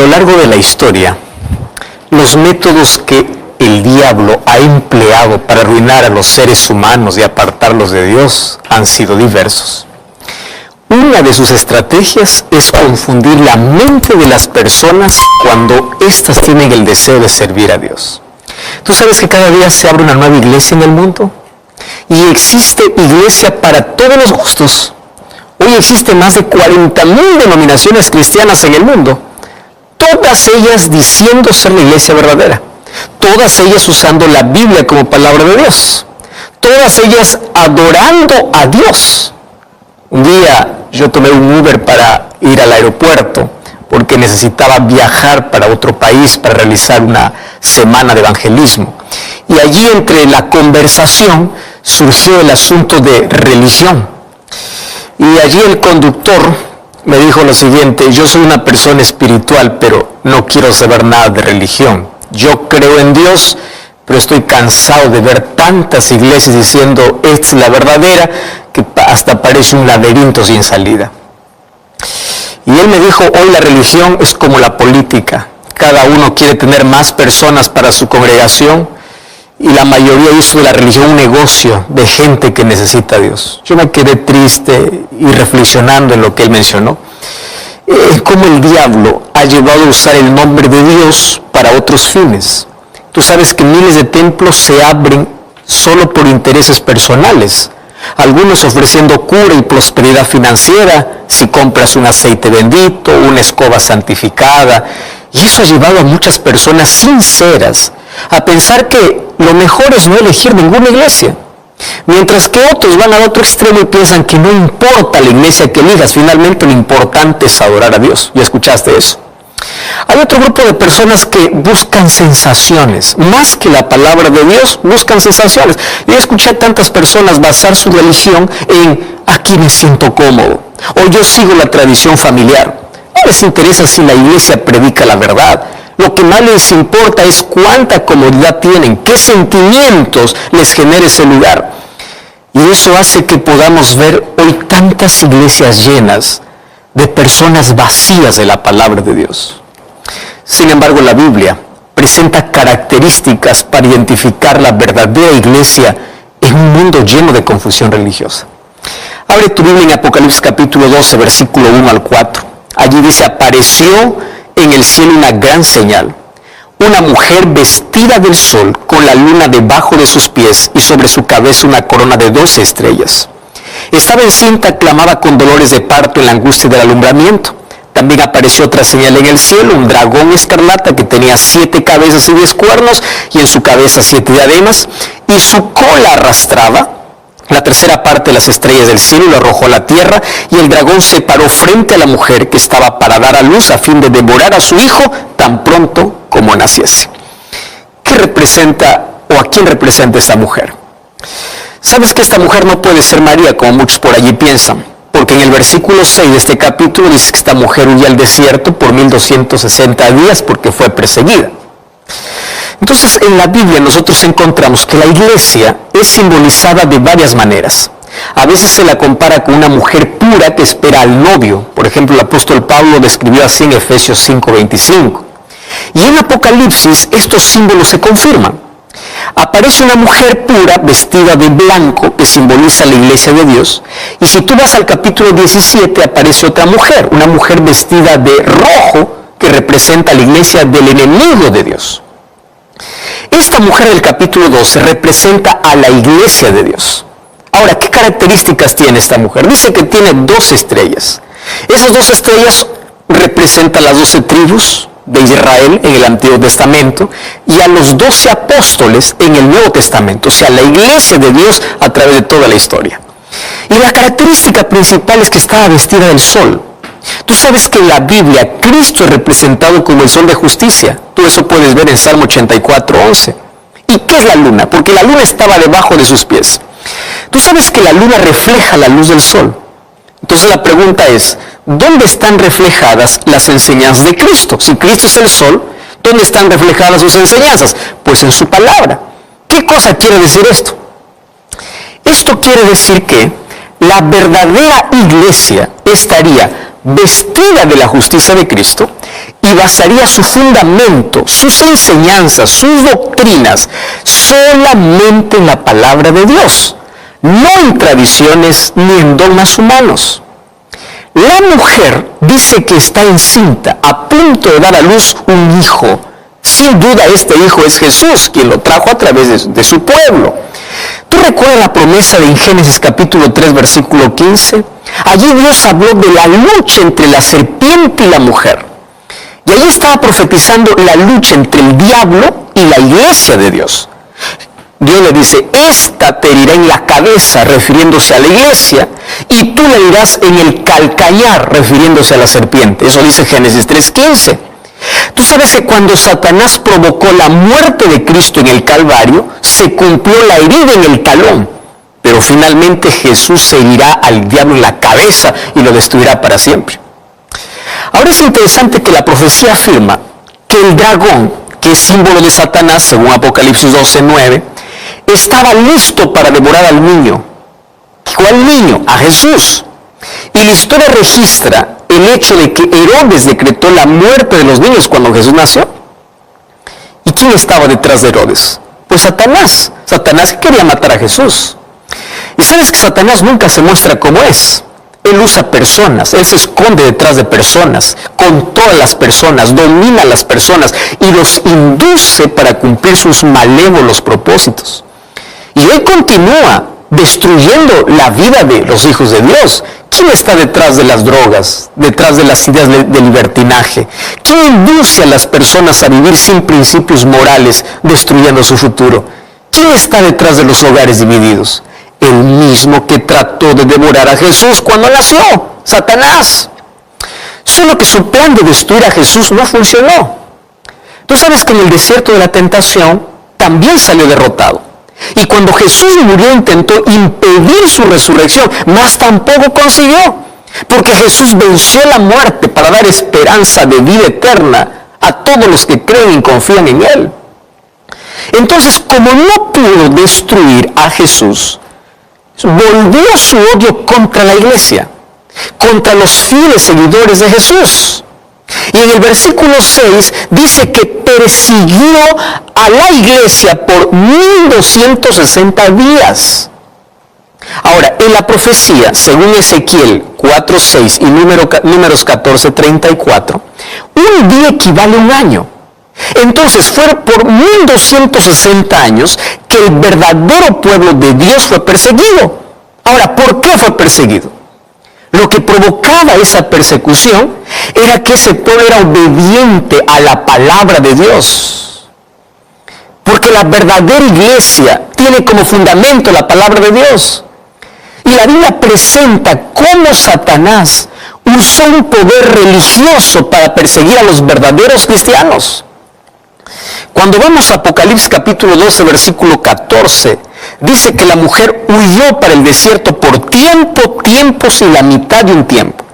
lo largo de la historia, los métodos que el diablo ha empleado para arruinar a los seres humanos y apartarlos de Dios han sido diversos. Una de sus estrategias es confundir la mente de las personas cuando éstas tienen el deseo de servir a Dios. ¿Tú sabes que cada día se abre una nueva iglesia en el mundo? Y existe iglesia para todos los gustos. Hoy existen más de 40,000 denominaciones cristianas en el mundo. Todas ellas diciendo ser la iglesia verdadera. Todas ellas usando la Biblia como palabra de Dios. Todas ellas adorando a Dios. Un día yo tomé un Uber para ir al aeropuerto porque necesitaba viajar para otro país para realizar una semana de evangelismo. Y allí entre la conversación surgió el asunto de religión. Y allí el conductor me dijo lo siguiente: yo soy una persona espiritual, pero no quiero saber nada de religión. Yo creo en Dios, pero estoy cansado de ver tantas iglesias diciendo esta es la verdadera, que hasta parece un laberinto sin salida. Y él me dijo, hoy la religión es como la política. Cada uno quiere tener más personas para su congregación y la mayoría hizo de la religión un negocio de gente que necesita a Dios. Yo me quedé triste y reflexionando en lo que él mencionó. Cómo el diablo ha llevado a usar el nombre de Dios para otros fines. Tú sabes que miles de templos se abren solo por intereses personales. Algunos ofreciendo cura y prosperidad financiera si compras un aceite bendito, una escoba santificada. Y eso ha llevado a muchas personas sinceras a pensar que lo mejor es no elegir ninguna iglesia. Mientras que otros van al otro extremo y piensan que no importa la iglesia que elijas, finalmente lo importante es adorar a Dios. ¿Ya escuchaste eso? Hay otro grupo de personas que buscan sensaciones, más que la palabra de Dios, buscan sensaciones. Yo escuché a tantas personas basar su religión en aquí me siento cómodo, o yo sigo la tradición familiar. No les interesa si la iglesia predica la verdad. Lo que más les importa es cuánta comodidad tienen, qué sentimientos les genera ese lugar. Y eso hace que podamos ver hoy tantas iglesias llenas de personas vacías de la palabra de Dios. Sin embargo, la Biblia presenta características para identificar la verdadera iglesia en un mundo lleno de confusión religiosa. Abre tu Biblia en Apocalipsis capítulo 12, versículo 1 al 4. Allí dice, apareció en el cielo una gran señal, una mujer vestida del sol, con la luna debajo de sus pies y sobre su cabeza una corona de 12 estrellas. Estaba encinta, clamaba con dolores de parto en la angustia del alumbramiento. También apareció otra señal en el cielo, un dragón escarlata que tenía 7 cabezas y 10 cuernos, y en su cabeza 7 diademas, y su cola arrastraba la tercera parte de las estrellas del cielo y lo arrojó a la tierra, y el dragón se paró frente a la mujer que estaba para dar a luz a fin de devorar a su hijo tan pronto como naciese. ¿Qué representa o a quién representa esa mujer? ¿Sabes que esta mujer no puede ser María, como muchos por allí piensan? Porque en el versículo 6 de este capítulo dice que esta mujer huyó al desierto por 1260 días porque fue perseguida. Entonces, en la Biblia nosotros encontramos que la iglesia es simbolizada de varias maneras. A veces se la compara con una mujer pura que espera al novio. Por ejemplo, el apóstol Pablo describió así en Efesios 5:25. Y en Apocalipsis estos símbolos se confirman. Aparece una mujer pura vestida de blanco que simboliza la iglesia de Dios. Y si tú vas al capítulo 17 aparece otra mujer, una mujer vestida de rojo que representa la iglesia del enemigo de Dios. Esta mujer del capítulo 12 representa a la iglesia de Dios. Ahora, ¿qué características tiene esta mujer? Dice que tiene 12 estrellas. Esas 12 estrellas representan las 12 tribus de Israel en el Antiguo Testamento y a los 12 apóstoles en el Nuevo Testamento, o sea, la iglesia de Dios a través de toda la historia. Y la característica principal es que estaba vestida del sol. Tú sabes que en la Biblia Cristo es representado como el sol de justicia. Tú eso puedes ver en Salmo 84:11. ¿Y qué es la luna? Porque la luna estaba debajo de sus pies. Tú sabes que la luna refleja la luz del sol. Entonces la pregunta es, ¿dónde están reflejadas las enseñanzas de Cristo? Si Cristo es el sol, ¿dónde están reflejadas sus enseñanzas? Pues en su palabra. ¿Qué cosa quiere decir esto? Esto quiere decir que la verdadera iglesia estaría vestida de la justicia de Cristo y basaría su fundamento, sus enseñanzas, sus doctrinas, solamente en la palabra de Dios, no en tradiciones ni en dogmas humanos. La mujer dice que está encinta, a punto de dar a luz un hijo. Sin duda este hijo es Jesús, quien lo trajo a través de su pueblo. ¿Tú recuerdas la promesa de en Génesis capítulo 3, versículo 15? Allí Dios habló de la lucha entre la serpiente y la mujer. Y allí estaba profetizando la lucha entre el diablo y la iglesia de Dios. Dios le dice, esta te herirá en la cabeza, refiriéndose a la iglesia, y tú le herirás en el calcañar, refiriéndose a la serpiente. Eso dice Génesis 3:15. Tú sabes que cuando Satanás provocó la muerte de Cristo en el Calvario, se cumplió la herida en el talón, pero finalmente Jesús herirá al diablo en la cabeza y lo destruirá para siempre. Ahora es interesante que la profecía afirma que el dragón, que es símbolo de Satanás, según Apocalipsis 12:9, estaba listo para devorar al niño. ¿Cuál niño? A Jesús. Y la historia registra el hecho de que Herodes decretó la muerte de los niños cuando Jesús nació. ¿Y quién estaba detrás de Herodes? Pues Satanás. Satanás quería matar a Jesús. Y sabes que Satanás nunca se muestra como es. Él usa personas, él se esconde detrás de personas, controla a las personas, domina a las personas y los induce para cumplir sus malévolos propósitos. Y hoy continúa destruyendo la vida de los hijos de Dios. ¿Quién está detrás de las drogas, detrás de las ideas de libertinaje? ¿Quién induce a las personas a vivir sin principios morales, destruyendo su futuro? ¿Quién está detrás de los hogares divididos? El mismo que trató de devorar a Jesús cuando nació, Satanás. Solo que su plan de destruir a Jesús no funcionó. Tú sabes que en el desierto de la tentación también salió derrotado. Y cuando Jesús murió intentó impedir su resurrección, mas tampoco consiguió. Porque Jesús venció la muerte para dar esperanza de vida eterna a todos los que creen y confían en Él. Entonces, como no pudo destruir a Jesús, volvió su odio contra la iglesia, contra los fieles seguidores de Jesús. Y en el versículo 6 dice que persiguió a la iglesia por 1260 días. Ahora, en la profecía, según Ezequiel 4:6 y Números 14:34, un día equivale a un año. Entonces fue por 1260 años que el verdadero pueblo de Dios fue perseguido. Ahora, ¿por qué fue perseguido? Lo que provocaba esa persecución era que ese pueblo era obediente a la palabra de Dios. Porque la verdadera iglesia tiene como fundamento la palabra de Dios. Y la Biblia presenta cómo Satanás usó un poder religioso para perseguir a los verdaderos cristianos. Cuando vamos a Apocalipsis capítulo 12, versículo 14, dice que la mujer huyó para el desierto por tiempos y la mitad de un tiempo.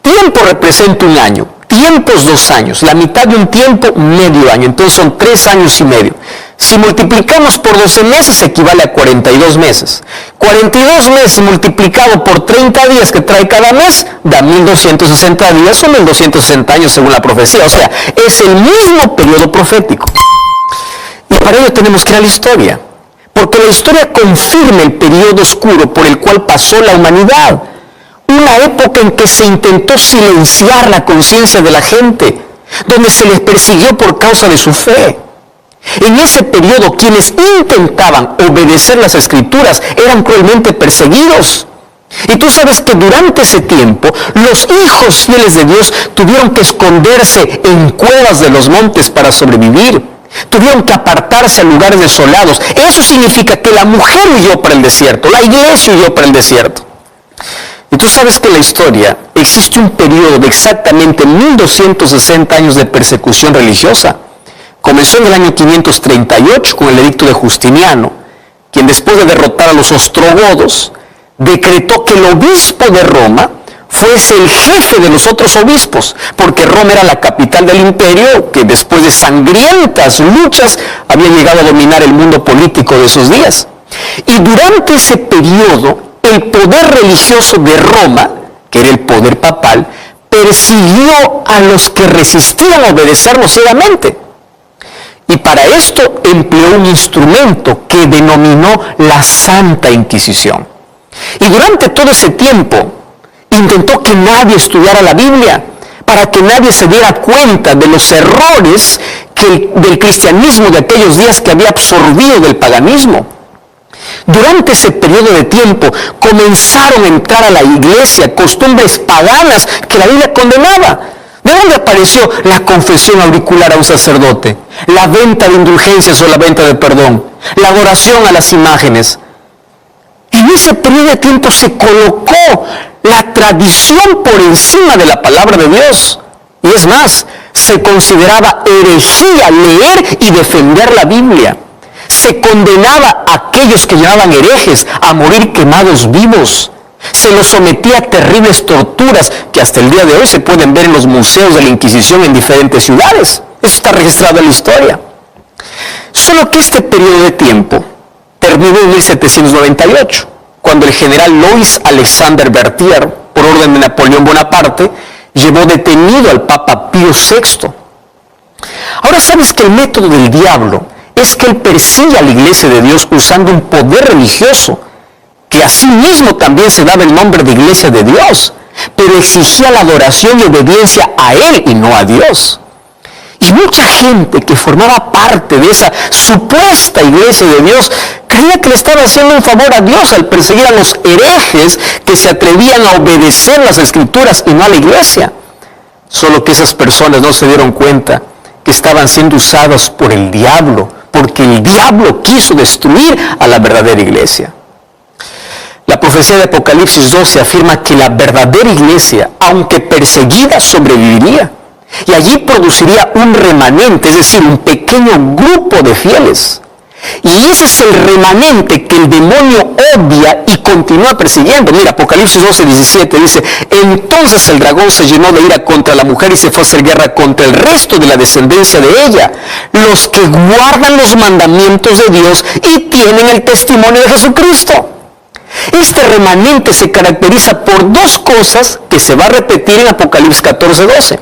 Tiempo representa un año, tiempos 2 años, la mitad de un tiempo medio año, entonces son 3 años y medio. Si multiplicamos por 12 meses equivale a 42 meses. 42 meses multiplicado por 30 días que trae cada mes da 1260 días o 1260 años según la profecía. O sea, es el mismo periodo profético. Y para ello tenemos que ir a la historia. Porque la historia confirma el periodo oscuro por el cual pasó la humanidad. Una época en que se intentó silenciar la conciencia de la gente, donde se les persiguió por causa de su fe. En ese periodo, quienes intentaban obedecer las Escrituras eran cruelmente perseguidos. Y tú sabes que durante ese tiempo, los hijos fieles de Dios tuvieron que esconderse en cuevas de los montes para sobrevivir. Tuvieron que apartarse a lugares desolados. Eso significa que la mujer huyó para el desierto, la iglesia huyó para el desierto. Y tú sabes que en la historia existe un periodo de exactamente 1260 años de persecución religiosa. Comenzó en el año 538 con el edicto de Justiniano, quien después de derrotar a los ostrogodos, decretó que el obispo de Roma fuese el jefe de los otros obispos, porque Roma era la capital del imperio que después de sangrientas luchas había llegado a dominar el mundo político de esos días. Y durante ese periodo, el poder religioso de Roma, que era el poder papal, persiguió a los que resistían obedecerlo ciegamente. Y para esto empleó un instrumento que denominó la Santa Inquisición. Y durante todo ese tiempo intentó que nadie estudiara la Biblia, para que nadie se diera cuenta de los errores del cristianismo de aquellos días que había absorbido del paganismo. Durante ese periodo de tiempo comenzaron a entrar a la iglesia costumbres paganas que la Biblia condenaba. ¿De dónde apareció la confesión auricular a un sacerdote? La venta de indulgencias o la venta de perdón. La adoración a las imágenes. En ese periodo de tiempo se colocó la tradición por encima de la palabra de Dios. Y es más, se consideraba herejía leer y defender la Biblia. Se condenaba a aquellos que llamaban herejes a morir quemados vivos. Se los sometía a terribles torturas que hasta el día de hoy se pueden ver en los museos de la Inquisición en diferentes ciudades. Eso está registrado en la historia. Solo que este periodo de tiempo terminó en 1798, cuando el general Louis Alexander Berthier, por orden de Napoleón Bonaparte, llevó detenido al Papa Pío VI. Ahora sabes que el método del diablo es que él persigue a la Iglesia de Dios usando un poder religioso, que asimismo también se daba el nombre de Iglesia de Dios, pero exigía la adoración y obediencia a Él y no a Dios. Y mucha gente que formaba parte de esa supuesta Iglesia de Dios creía que le estaba haciendo un favor a Dios al perseguir a los herejes que se atrevían a obedecer las Escrituras y no a la Iglesia. Solo que esas personas no se dieron cuenta que estaban siendo usadas por el diablo, porque el diablo quiso destruir a la verdadera Iglesia. La profecía de Apocalipsis 12 afirma que la verdadera iglesia, aunque perseguida, sobreviviría. Y allí produciría un remanente, es decir, un pequeño grupo de fieles. Y ese es el remanente que el demonio odia y continúa persiguiendo. Mira, Apocalipsis 12, 17 dice: entonces el dragón se llenó de ira contra la mujer y se fue a hacer guerra contra el resto de la descendencia de ella, los que guardan los mandamientos de Dios y tienen el testimonio de Jesucristo. Este remanente se caracteriza por dos cosas que se va a repetir en Apocalipsis 14, 12.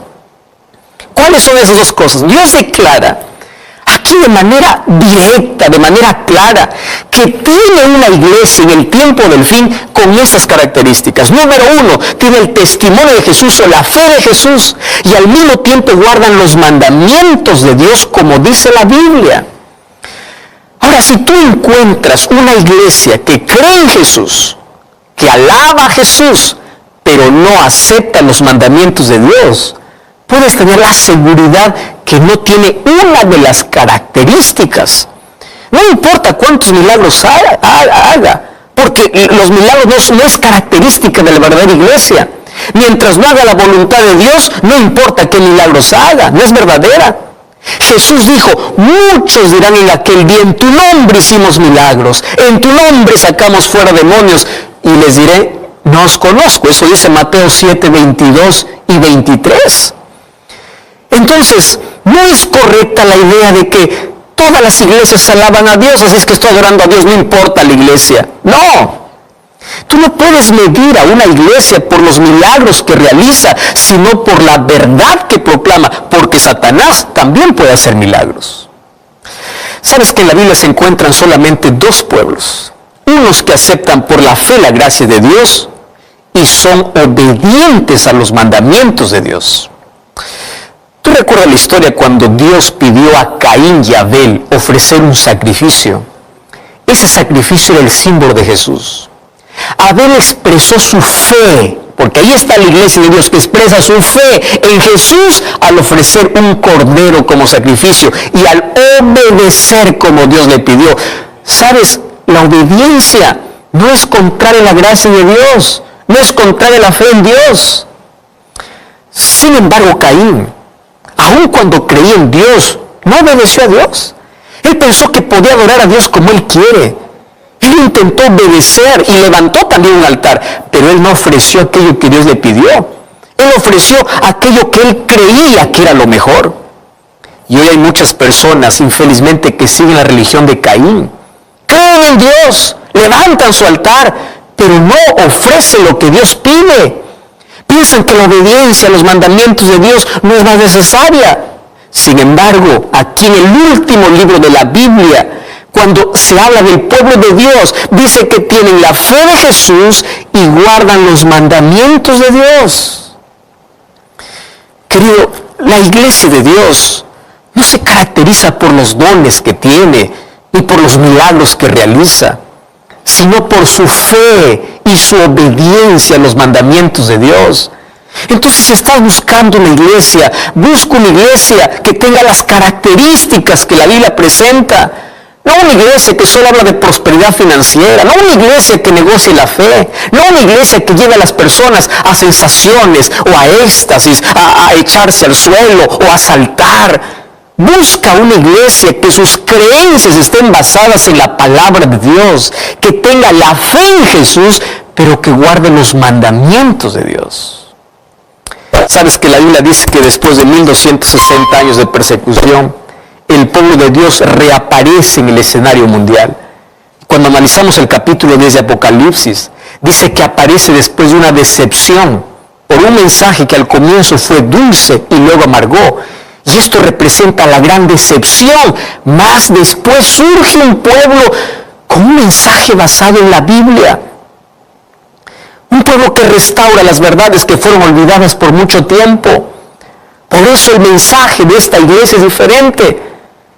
¿Cuáles son esas dos cosas? Dios declara aquí de manera directa, de manera clara, que tiene una iglesia en el tiempo del fin con esas características. Número uno, tiene el testimonio de Jesús o la fe de Jesús, y al mismo tiempo guardan los mandamientos de Dios como dice la Biblia. Ahora, si tú encuentras una iglesia que cree en Jesús, que alaba a Jesús, pero no acepta los mandamientos de Dios, puedes tener la seguridad que no tiene una de las características. No importa cuántos milagros haga, porque los milagros no es característica de la verdadera iglesia. Mientras no haga la voluntad de Dios, no importa qué milagros haga, no es verdadera. Jesús dijo: muchos dirán en aquel día, en tu nombre hicimos milagros, en tu nombre sacamos fuera demonios, y les diré, no os conozco. Eso dice Mateo 7, 22 y 23. Entonces, no es correcta la idea de que todas las iglesias alaban a Dios, así es que estoy adorando a Dios, no importa la iglesia. No. Tú no puedes medir a una iglesia por los milagros que realiza, sino por la verdad que proclama, porque Satanás también puede hacer milagros. ¿Sabes que en la Biblia se encuentran solamente dos pueblos? Unos que aceptan por la fe la gracia de Dios y son obedientes a los mandamientos de Dios. ¿Tú recuerdas la historia cuando Dios pidió a Caín y Abel ofrecer un sacrificio? Ese sacrificio era el símbolo de Jesús. Abel expresó su fe, porque ahí está la iglesia de Dios que expresa su fe en Jesús al ofrecer un cordero como sacrificio y al obedecer como Dios le pidió. ¿Sabes? La obediencia no es contraria a la gracia de Dios, no es contraria a la fe en Dios. Sin embargo, Caín, aun cuando creía en Dios, no obedeció a Dios. Él pensó que podía adorar a Dios como él quiere. Él intentó obedecer y levantó también un altar, pero él no ofreció aquello que Dios le pidió. Él ofreció aquello que él creía que era lo mejor. Y hoy hay muchas personas, infelizmente, que siguen la religión de Caín. Creen en Dios, levantan su altar, pero no ofrecen lo que Dios pide. Piensan que la obediencia a los mandamientos de Dios no es más necesaria. Sin embargo, aquí en el último libro de la Biblia, cuando se habla del pueblo de Dios, dice que tienen la fe de Jesús y guardan los mandamientos de Dios. Querido, la iglesia de Dios no se caracteriza por los dones que tiene ni por los milagros que realiza, sino por su fe y su obediencia a los mandamientos de Dios. Entonces, si estás buscando una iglesia, busca una iglesia que tenga las características que la Biblia presenta. No una iglesia que solo habla de prosperidad financiera, no una iglesia que negocie la fe, no una iglesia que lleve a las personas a sensaciones o a éxtasis, a echarse al suelo o a saltar. Busca una iglesia que sus creencias estén basadas en la palabra de Dios, que tenga la fe en Jesús, pero que guarde los mandamientos de Dios. Sabes que la Biblia dice que después de 1260 años de persecución, el pueblo de Dios reaparece en el escenario mundial. Cuando analizamos el capítulo 10 de Apocalipsis, dice que aparece después de una decepción por un mensaje que al comienzo fue dulce y luego amargó. Y esto representa la gran decepción. Más después surge un pueblo con un mensaje basado en la Biblia. Un pueblo que restaura las verdades que fueron olvidadas por mucho tiempo. Por eso el mensaje de esta iglesia es diferente.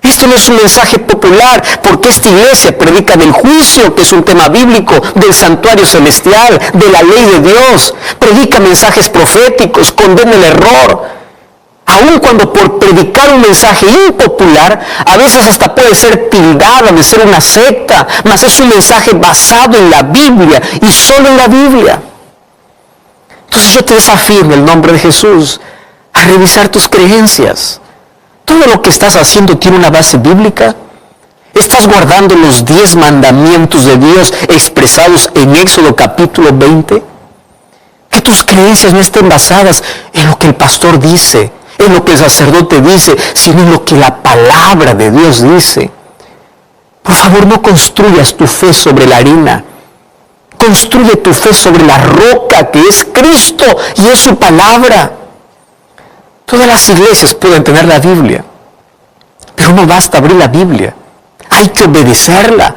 Esto no es un mensaje popular, porque esta iglesia predica del juicio, que es un tema bíblico, del santuario celestial, de la ley de Dios. Predica mensajes proféticos, condena el error. Aun cuando por predicar un mensaje impopular, a veces hasta puede ser tildada de ser una secta, mas es un mensaje basado en la Biblia y solo en la Biblia. Entonces yo te desafío en el nombre de Jesús a revisar tus creencias. ¿Todo lo que estás haciendo tiene una base bíblica? ¿Estás guardando los 10 mandamientos de Dios expresados en Éxodo capítulo 20? Que tus creencias no estén basadas en lo que el pastor dice, en lo que el sacerdote dice, sino en lo que la palabra de Dios dice. Por favor, no construyas tu fe sobre la harina. Construye tu fe sobre la roca que es Cristo y es su palabra. Todas las iglesias pueden tener la Biblia, pero no basta abrir la Biblia. Hay que obedecerla.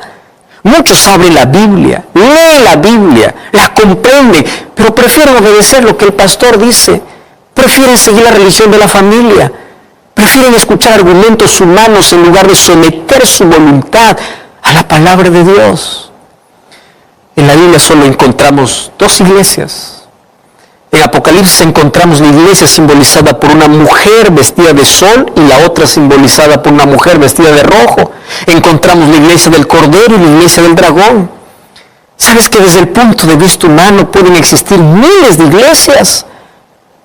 Muchos abren la Biblia, leen la Biblia, la comprenden, pero prefieren obedecer lo que el pastor dice. Prefieren seguir la religión de la familia. Prefieren escuchar argumentos humanos en lugar de someter su voluntad a la palabra de Dios. En la Biblia solo encontramos 2 iglesias. En Apocalipsis encontramos la iglesia simbolizada por una mujer vestida de sol y la otra simbolizada por una mujer vestida de rojo. Encontramos la iglesia del Cordero y la iglesia del Dragón. ¿Sabes que desde el punto de vista humano pueden existir miles de iglesias?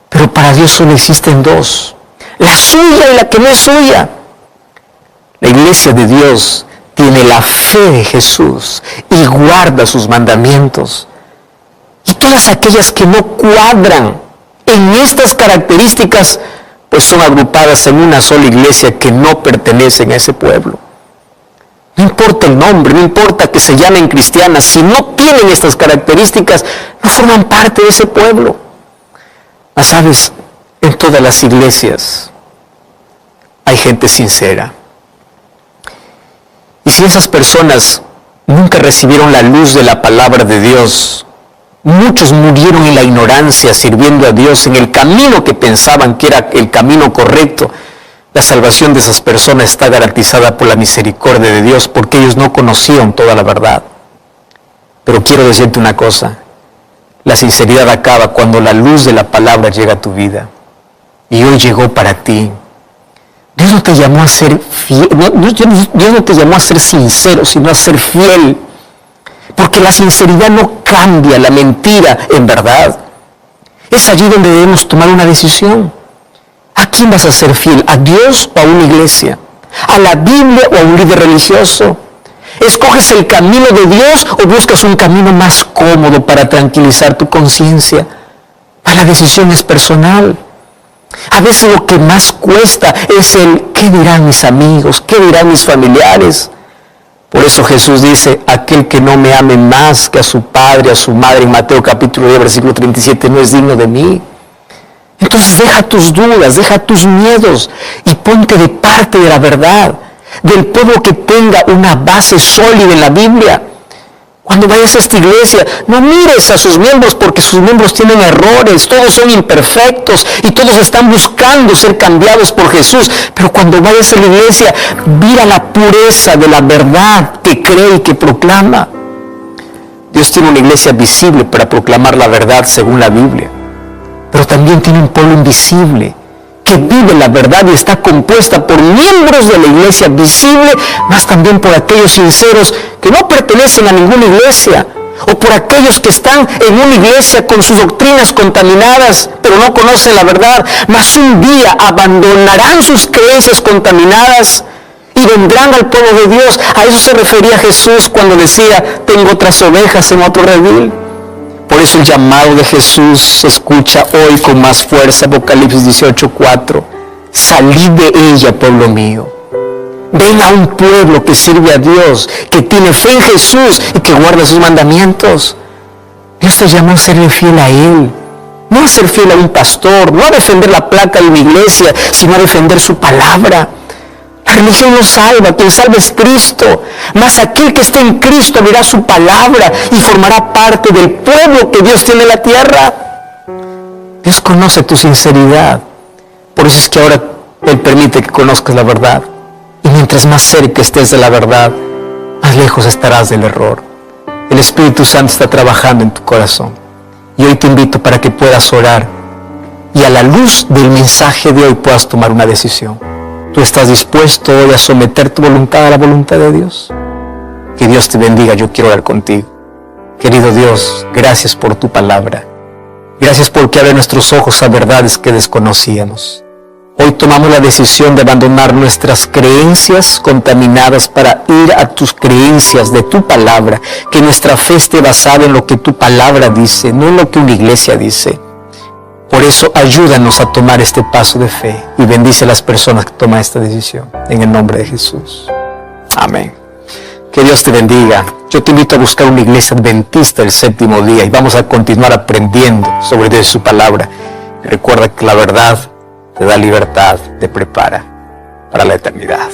Pero para Dios solo existen 2. La suya y la que no es suya. La iglesia de Dios tiene la fe de Jesús y guarda sus mandamientos. Y todas aquellas que no cuadran en estas características, pues son agrupadas en una sola iglesia que no pertenecen a ese pueblo. No importa el nombre, no importa que se llamen cristianas, si no tienen estas características, no forman parte de ese pueblo. Mas sabes, en todas las iglesias hay gente sincera. Y si esas personas nunca recibieron la luz de la palabra de Dios, muchos murieron en la ignorancia sirviendo a Dios en el camino que pensaban que era el camino correcto. La salvación de esas personas está garantizada por la misericordia de Dios porque ellos no conocían toda la verdad. Pero quiero decirte una cosa, la sinceridad acaba cuando la luz de la palabra llega a tu vida. Y hoy llegó para ti. Dios no te llamó a ser fiel, Dios no te llamó a ser sincero, sino a ser fiel. Porque la sinceridad no cambia la mentira en verdad. Es allí donde debemos tomar una decisión. ¿A quién vas a ser fiel? ¿A Dios o a una iglesia? ¿A la Biblia o a un líder religioso? ¿Escoges el camino de Dios o buscas un camino más cómodo para tranquilizar tu conciencia? La decisión es personal. A veces lo que más cuesta es el ¿qué dirán mis amigos? ¿Qué dirán mis familiares? Por eso Jesús dice, aquel que no me ame más que a su padre, a su madre, en Mateo capítulo 10, versículo 37, no es digno de mí. Entonces deja tus dudas, deja tus miedos y ponte de parte de la verdad, del pueblo que tenga una base sólida en la Biblia. Cuando vayas a esta iglesia, no mires a sus miembros porque sus miembros tienen errores, todos son imperfectos y todos están buscando ser cambiados por Jesús. Pero cuando vayas a la iglesia, mira la pureza de la verdad que cree y que proclama. Dios tiene una iglesia visible para proclamar la verdad según la Biblia, pero también tiene un pueblo invisible que vive la verdad y está compuesta por miembros de la iglesia visible, más también por aquellos sinceros que no pertenecen a ninguna iglesia, o por aquellos que están en una iglesia con sus doctrinas contaminadas, pero no conocen la verdad, mas un día abandonarán sus creencias contaminadas y vendrán al pueblo de Dios. A eso se refería Jesús cuando decía, tengo otras ovejas en otro redil. Por eso el llamado de Jesús se escucha hoy con más fuerza, Apocalipsis 18:4. Salid de ella, pueblo mío. Ven a un pueblo que sirve a Dios, que tiene fe en Jesús y que guarda sus mandamientos. Dios te llamó a serle fiel a Él, no a ser fiel a un pastor, no a defender la placa de una iglesia, sino a defender su palabra. La religión no salva, quien salva es Cristo. Mas aquel que esté en Cristo verá su palabra y formará parte del pueblo que Dios tiene en la tierra. Dios conoce tu sinceridad. Por eso es que ahora Él permite que conozcas la verdad. Y mientras más cerca estés de la verdad, más lejos estarás del error. El Espíritu Santo está trabajando en tu corazón. Y hoy te invito para que puedas orar y a la luz del mensaje de hoy puedas tomar una decisión. ¿Tú estás dispuesto hoy a someter tu voluntad a la voluntad de Dios? Que Dios te bendiga, yo quiero orar contigo. Querido Dios, gracias por tu palabra. Gracias porque abre nuestros ojos a verdades que desconocíamos. Hoy tomamos la decisión de abandonar nuestras creencias contaminadas para ir a tus creencias de tu palabra. Que nuestra fe esté basada en lo que tu palabra dice, no en lo que una iglesia dice. Por eso ayúdanos a tomar este paso de fe y bendice a las personas que toman esta decisión. En el nombre de Jesús. Amén. Que Dios te bendiga. Yo te invito a buscar una iglesia adventista el séptimo día y vamos a continuar aprendiendo sobre Dios y su palabra. Y recuerda que la verdad te da libertad, te prepara para la eternidad.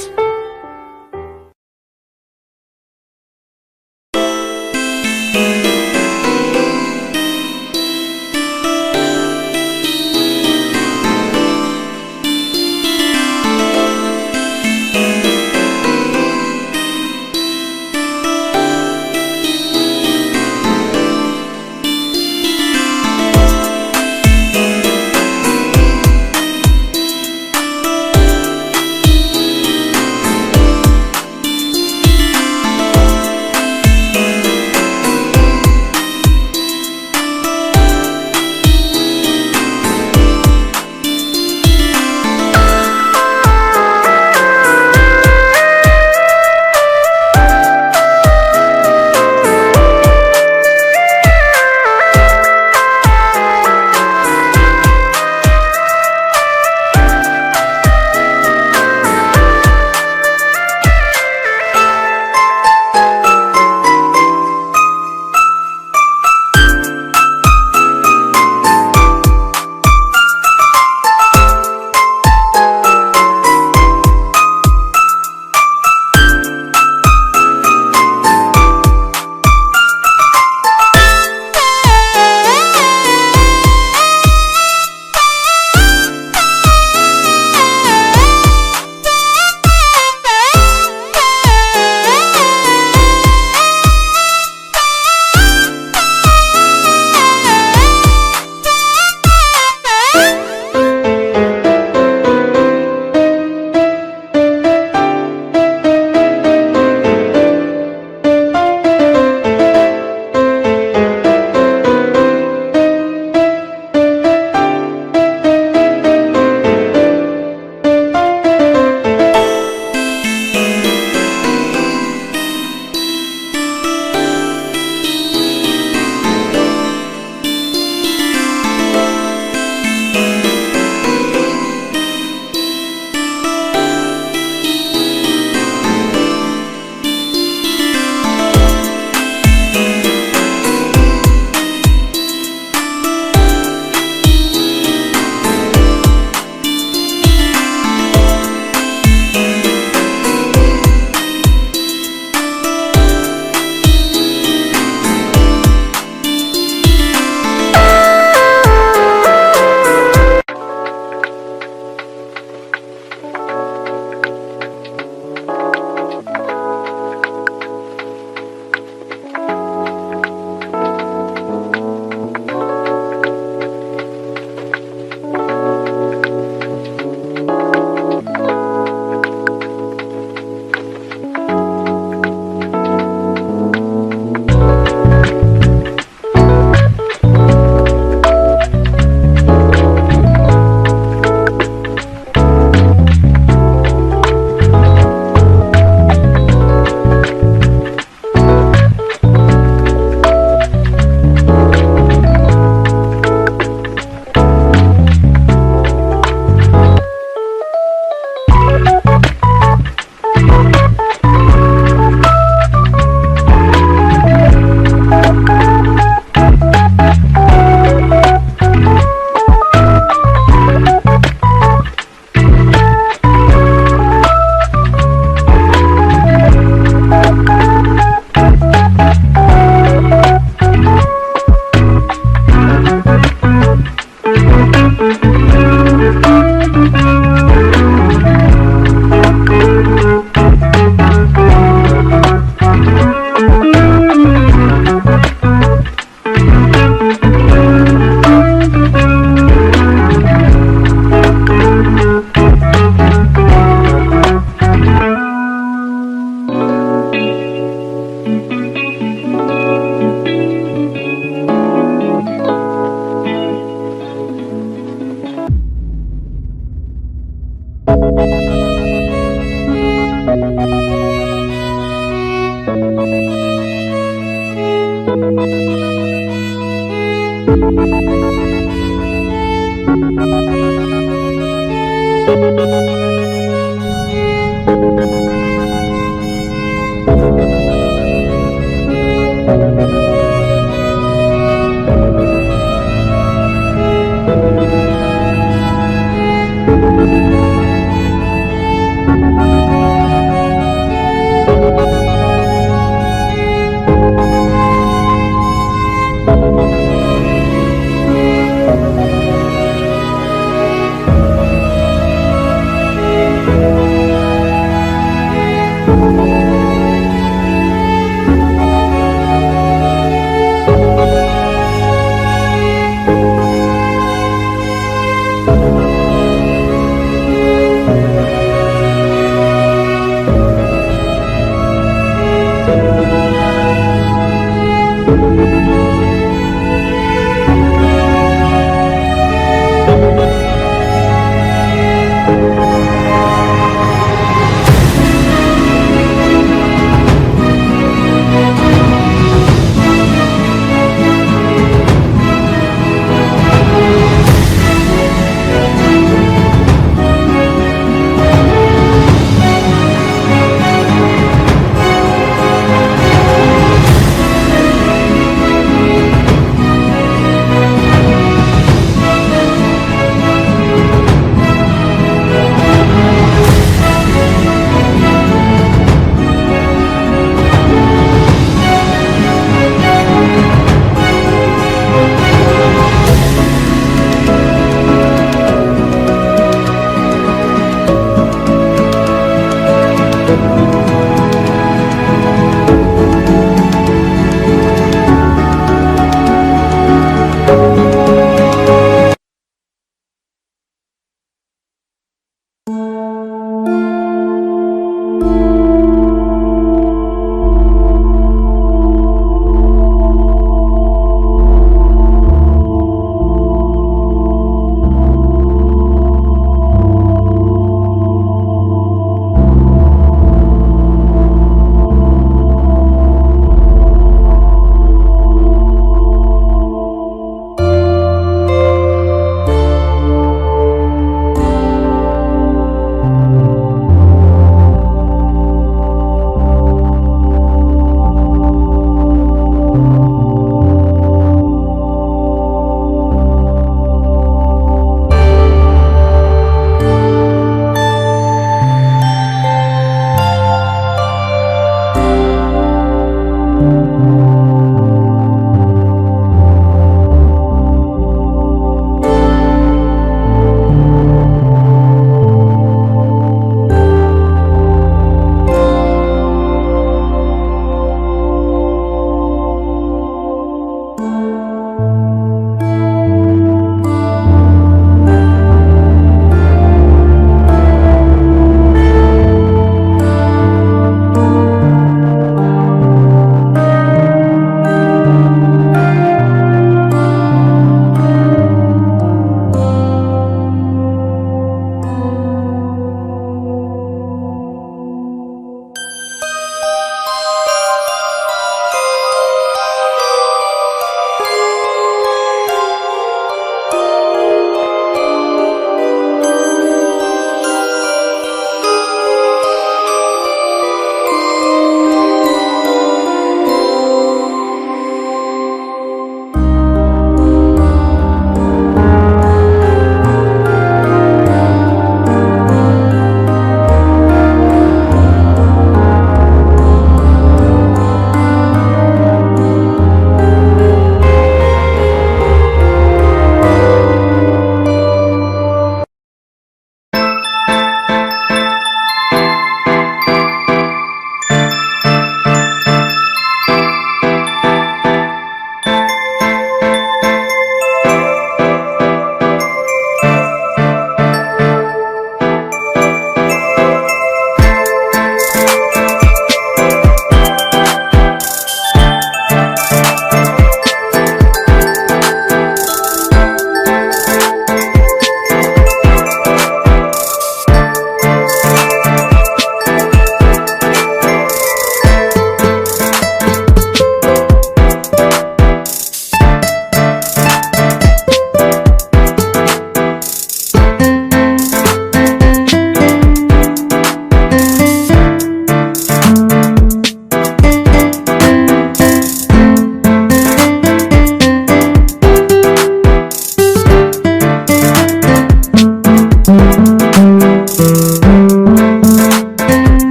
Thank you.